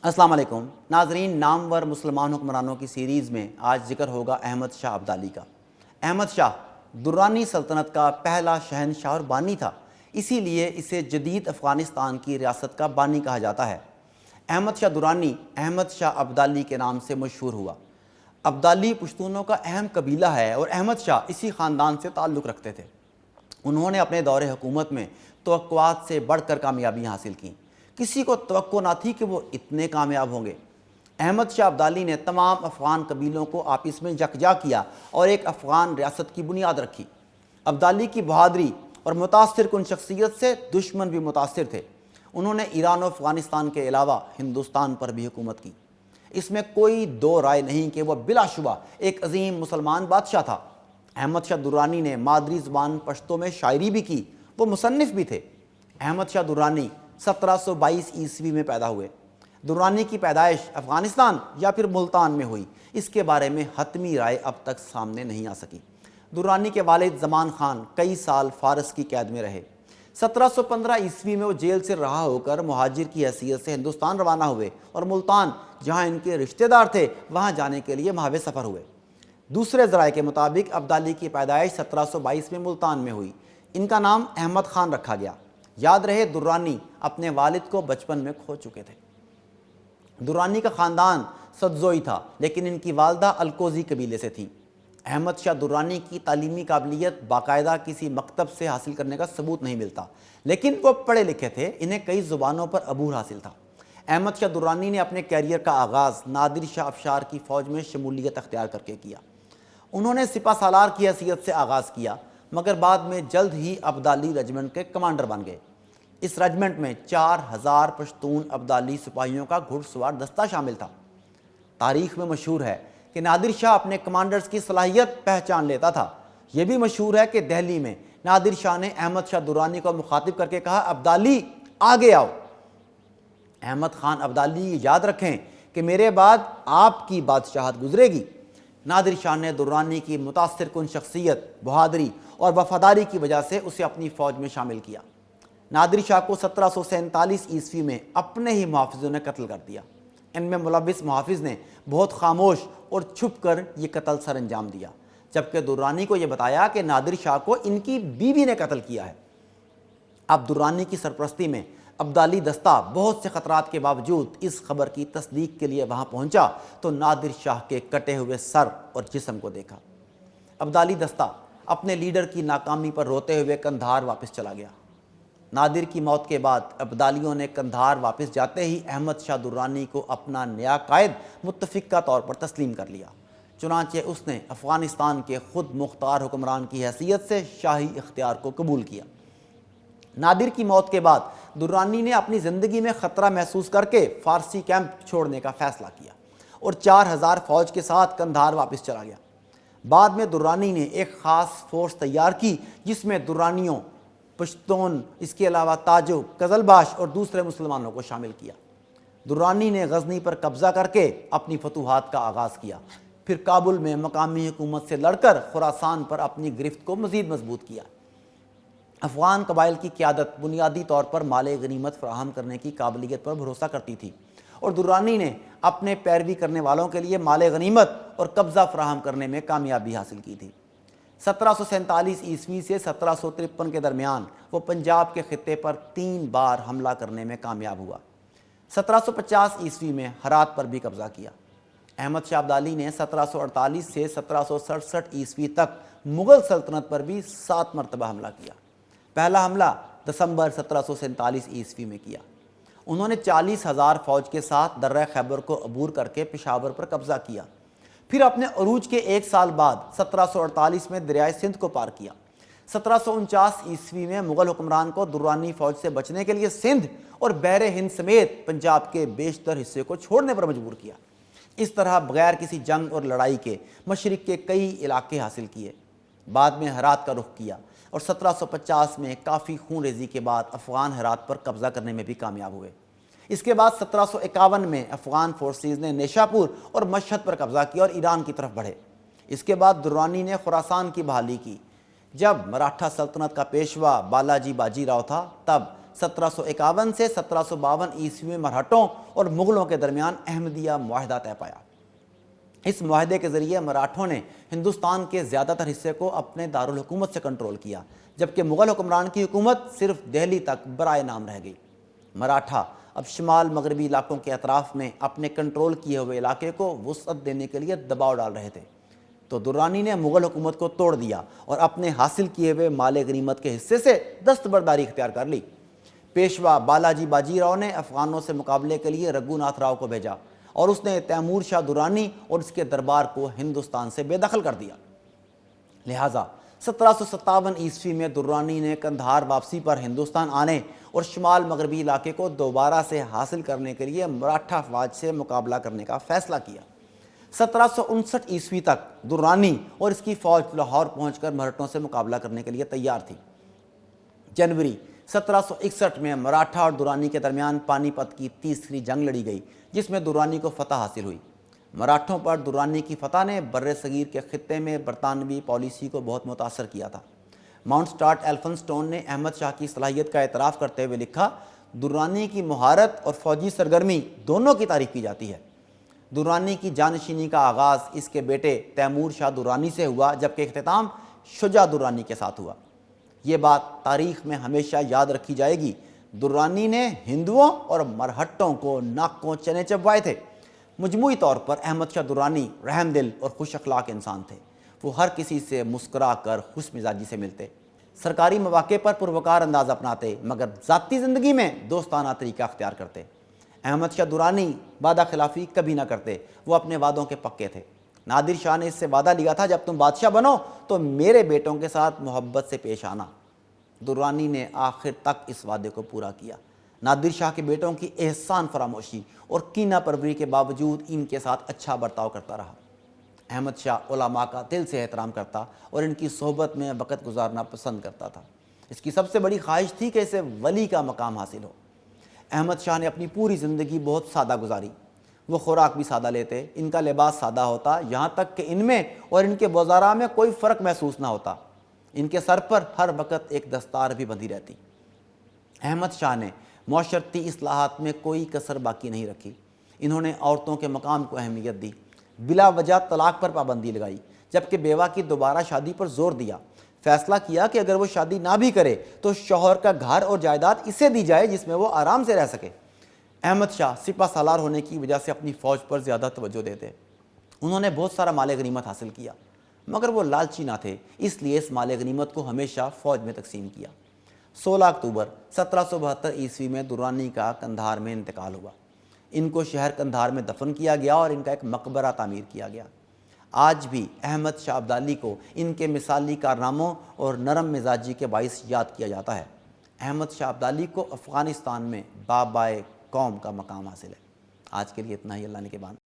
السلام علیکم ناظرین، نامور مسلمان حکمرانوں کی سیریز میں آج ذکر ہوگا احمد شاہ ابدالی کا۔ احمد شاہ درانی سلطنت کا پہلا شہنشاہ اور بانی تھا، اسی لیے اسے جدید افغانستان کی ریاست کا بانی کہا جاتا ہے۔ احمد شاہ درانی احمد شاہ ابدالی کے نام سے مشہور ہوا۔ ابدالی پشتونوں کا اہم قبیلہ ہے اور احمد شاہ اسی خاندان سے تعلق رکھتے تھے۔ انہوں نے اپنے دور حکومت میں توقعات سے بڑھ کر کامیابیاں حاصل کیں۔ کسی کو توقع نہ تھی کہ وہ اتنے کامیاب ہوں گے۔ احمد شاہ ابدالی نے تمام افغان قبیلوں کو آپس میں یکجا کیا اور ایک افغان ریاست کی بنیاد رکھی۔ ابدالی کی بہادری اور متاثر کن شخصیت سے دشمن بھی متاثر تھے۔ انہوں نے ایران و افغانستان کے علاوہ ہندوستان پر بھی حکومت کی۔ اس میں کوئی دو رائے نہیں کہ وہ بلا شبہ ایک عظیم مسلمان بادشاہ تھا۔ احمد شاہ درانی نے مادری زبان پشتو میں شاعری بھی کی، وہ مصنف بھی تھے۔ احمد شاہ درانی 1722 عیسوی میں پیدا ہوئے۔ درانی کی پیدائش افغانستان یا پھر ملتان میں ہوئی، اس کے بارے میں حتمی رائے اب تک سامنے نہیں آ سکی۔ درانی کے والد زمان خان کئی سال فارس کی قید میں رہے۔ 1715 عیسوی میں وہ جیل سے رہا ہو کر مہاجر کی حیثیت سے ہندوستان روانہ ہوئے اور ملتان، جہاں ان کے رشتہ دار تھے، وہاں جانے کے لیے محو سفر ہوئے۔ دوسرے ذرائع کے مطابق ابدالی کی پیدائش 1722 میں ملتان میں ہوئی۔ ان کا نام احمد خان رکھا گیا۔ یاد رہے درانی اپنے والد کو بچپن میں کھو چکے تھے۔ درانی کا خاندان سدزوئی تھا، لیکن ان کی والدہ الکوزی قبیلے سے تھیں۔ احمد شاہ درانی کی تعلیمی قابلیت باقاعدہ کسی مکتب سے حاصل کرنے کا ثبوت نہیں ملتا، لیکن وہ پڑھے لکھے تھے، انہیں کئی زبانوں پر عبور حاصل تھا۔ احمد شاہ درانی نے اپنے کیریئر کا آغاز نادر شاہ افشار کی فوج میں شمولیت اختیار کر کے کیا۔ انہوں نے سپہ سالار کی حیثیت سے آغاز کیا، مگر بعد میں جلد ہی ابدالی رجمنٹ کے کمانڈر بن گئے۔ اس رجمنٹ میں 4000 پشتون ابدالی سپاہیوں کا گھڑ سوار دستہ شامل تھا۔ تاریخ میں مشہور ہے کہ نادر شاہ اپنے کمانڈرز کی صلاحیت پہچان لیتا تھا۔ یہ بھی مشہور ہے کہ دہلی میں نادر شاہ نے احمد شاہ درانی کو مخاطب کر کے کہا، ابدالی آگے آؤ۔ احمد خان ابدالی یاد رکھیں کہ میرے بعد آپ کی بادشاہت گزرے گی۔ نادر شاہ نے درانی کی متاثر کن شخصیت، بہادری اور وفاداری کی وجہ سے اسے اپنی فوج میں شامل کیا۔ نادر شاہ کو 1747 عیسوی میں اپنے ہی محافظوں نے قتل کر دیا۔ ان میں ملوث محافظ نے بہت خاموش اور چھپ کر یہ قتل سر انجام دیا، جبکہ درانی کو یہ بتایا کہ نادر شاہ کو ان کی بیوی نے قتل کیا ہے۔ اب درانی کی سرپرستی میں ابدالی دستہ بہت سے خطرات کے باوجود اس خبر کی تصدیق کے لیے وہاں پہنچا تو نادر شاہ کے کٹے ہوئے سر اور جسم کو دیکھا۔ ابدالی دستہ اپنے لیڈر کی ناکامی پر روتے ہوئے قندھار واپس چلا گیا۔ نادر کی موت کے بعد ابدالیوں نے قندھار واپس جاتے ہی احمد شاہ درانی کو اپنا نیا قائد متفق کا طور پر تسلیم کر لیا۔ چنانچہ اس نے افغانستان کے خود مختار حکمران کی حیثیت سے شاہی اختیار کو قبول کیا۔ نادر کی موت کے بعد درانی نے اپنی زندگی میں خطرہ محسوس کر کے فارسی کیمپ چھوڑنے کا فیصلہ کیا اور 4000 فوج کے ساتھ قندھار واپس چلا گیا۔ بعد میں درانی نے ایک خاص فورس تیار کی جس میں درانیوں، پشتون، اس کے علاوہ تاجک، قزلباش اور دوسرے مسلمانوں کو شامل کیا۔ درانی نے غزنی پر قبضہ کر کے اپنی فتوحات کا آغاز کیا، پھر کابل میں مقامی حکومت سے لڑ کر خراسان پر اپنی گرفت کو مزید مضبوط کیا۔ افغان قبائل کی قیادت بنیادی طور پر مال غنیمت فراہم کرنے کی قابلیت پر بھروسہ کرتی تھی اور درانی نے اپنے پیروی کرنے والوں کے لیے مال غنیمت اور قبضہ فراہم کرنے میں کامیابی حاصل کی تھی۔ 1747 عیسوی سے 1753 کے درمیان وہ پنجاب کے خطے پر 3 بار حملہ کرنے میں کامیاب ہوا۔ 1750 عیسوی میں ہرات پر بھی قبضہ کیا۔ احمد شاہ ابدالی نے 1748 سے 1767 عیسوی تک مغل سلطنت پر بھی 7 مرتبہ حملہ کیا۔ پہلا حملہ دسمبر 1747 عیسوی میں کیا۔ انہوں نے 40,000 فوج کے ساتھ درہ خیبر کو عبور کر کے پشاور پر قبضہ کیا۔ پھر اپنے عروج کے 1 سال بعد 1748 میں دریائے سندھ کو پار کیا۔ 1749 عیسوی میں مغل حکمران کو درانی فوج سے بچنے کے لیے سندھ اور بحر ہند سمیت پنجاب کے بیشتر حصے کو چھوڑنے پر مجبور کیا۔ اس طرح بغیر کسی جنگ اور لڑائی کے مشرق کے کئی علاقے حاصل کیے۔ بعد میں ہرات کا رخ کیا اور 1750 میں کافی خون ریزی کے بعد افغان ہرات پر قبضہ کرنے میں بھی کامیاب ہوئے۔ اس کے بعد 1751 میں افغان فورسز نے نیشاپور اور مشہد پر قبضہ کیا اور ایران کی طرف بڑھے۔ اس کے بعد درانی نے خراسان کی بحالی کی، جب مراٹھا سلطنت کا پیشوا بالاجی باجی راؤ تھا تب 1751 سے 1752 عیسوی میں مرہٹوں اور مغلوں کے درمیان احمدیہ معاہدہ طے پایا۔ اس معاہدے کے ذریعے مراٹھوں نے ہندوستان کے زیادہ تر حصے کو اپنے دارالحکومت سے کنٹرول کیا، جبکہ مغل حکمران کی حکومت صرف دہلی تک برائے نام رہ گئی۔ مراٹھا اب شمال مغربی علاقوں کے اطراف میں اپنے کنٹرول کیے ہوئے علاقے کو وسعت دینے کے لیے دباؤ ڈال رہے تھے، تو درانی نے مغل حکومت کو توڑ دیا اور اپنے حاصل کیے ہوئے مال غنیمت کے حصے سے دستبرداری اختیار کر لی۔ پیشوا بالاجی باجی راؤ نے افغانوں سے مقابلے کے لیے رگھوناتھ راؤ کو بھیجا اور اس نے تیمور شاہ درانی اور اس کے دربار کو ہندوستان سے بے دخل کر دیا۔ لہٰذا 1757 عیسوی میں درانی نے قندھار واپسی پر ہندوستان آنے اور شمال مغربی علاقے کو دوبارہ سے حاصل کرنے کے لیے مراٹھا افواج سے مقابلہ کرنے کا فیصلہ کیا۔ 1759 عیسوی تک درانی اور اس کی فوج لاہور پہنچ کر مرہٹوں سے مقابلہ کرنے کے لیے تیار تھی۔ جنوری 1761 میں مراٹھا اور درانی کے درمیان پانی پت کی تیسری جنگ لڑی گئی، جس میں درانی کو فتح حاصل ہوئی۔ مراٹھوں پر درانی کی فتح نے بر صغیر کے خطے میں برطانوی پالیسی کو بہت متاثر کیا تھا۔ ماؤنٹ سٹارٹ ایلفنسٹون نے احمد شاہ کی صلاحیت کا اعتراف کرتے ہوئے لکھا، درانی کی مہارت اور فوجی سرگرمی دونوں کی تعریف کی جاتی ہے۔ درانی کی جانشینی کا آغاز اس کے بیٹے تیمور شاہ درانی سے ہوا، جبکہ اختتام شجاع درانی کے ساتھ ہوا۔ یہ بات تاریخ میں ہمیشہ یاد رکھی جائے گی، درانی نے ہندوؤں اور مرہٹوں کو ناکوں چنے چبوائے تھے۔ مجموعی طور پر احمد شاہ درانی رحم دل اور خوش اخلاق انسان تھے۔ وہ ہر کسی سے مسکرا کر خوش مزاجی سے ملتے، سرکاری مواقع پر پروکار انداز اپناتے، مگر ذاتی زندگی میں دوستانہ طریقہ اختیار کرتے۔ احمد شاہ درانی وعدہ خلافی کبھی نہ کرتے، وہ اپنے وعدوں کے پکے تھے۔ نادر شاہ نے اس سے وعدہ لیا تھا، جب تم بادشاہ بنو تو میرے بیٹوں کے ساتھ محبت سے پیش آنا۔ درانی نے آخر تک اس وعدے کو پورا کیا۔ نادر شاہ کے بیٹوں کی احسان فراموشی اور کینہ پروری کے باوجود ان کے ساتھ اچھا برتاؤ کرتا رہا۔ احمد شاہ علماء کا دل سے احترام کرتا اور ان کی صحبت میں وقت گزارنا پسند کرتا تھا۔ اس کی سب سے بڑی خواہش تھی کہ اسے ولی کا مقام حاصل ہو۔ احمد شاہ نے اپنی پوری زندگی بہت سادہ گزاری۔ وہ خوراک بھی سادہ لیتے، ان کا لباس سادہ ہوتا، یہاں تک کہ ان میں اور ان کے وزراء میں کوئی فرق محسوس نہ ہوتا۔ ان کے سر پر ہر وقت ایک دستار بھی بندھی رہتی۔ احمد شاہ نے معاشرتی اصلاحات میں کوئی کسر باقی نہیں رکھی۔ انہوں نے عورتوں کے مقام کو اہمیت دی، بلا وجہ طلاق پر پابندی لگائی، جبکہ بیوہ کی دوبارہ شادی پر زور دیا۔ فیصلہ کیا کہ اگر وہ شادی نہ بھی کرے تو شوہر کا گھر اور جائیداد اسے دی جائے جس میں وہ آرام سے رہ سکے۔ احمد شاہ سپہ سالار ہونے کی وجہ سے اپنی فوج پر زیادہ توجہ دیتے۔ انہوں نے بہت سارا مال غنیمت حاصل کیا، مگر وہ لالچی نہ تھے، اس لیے اس مال غنیمت کو ہمیشہ فوج میں تقسیم کیا۔ 16 اکتوبر 1772 عیسوی میں درانی کا قندھار میں انتقال ہوا۔ ان کو شہر قندھار میں دفن کیا گیا اور ان کا ایک مقبرہ تعمیر کیا گیا۔ آج بھی احمد شاہ ابدالی کو ان کے مثالی کارناموں اور نرم مزاجی کے باعث یاد کیا جاتا ہے۔ احمد شاہ ابدالی کو افغانستان میں بابائے قوم کا مقام حاصل ہے۔ آج کے لیے اتنا ہی، اللہ نے کے بعد۔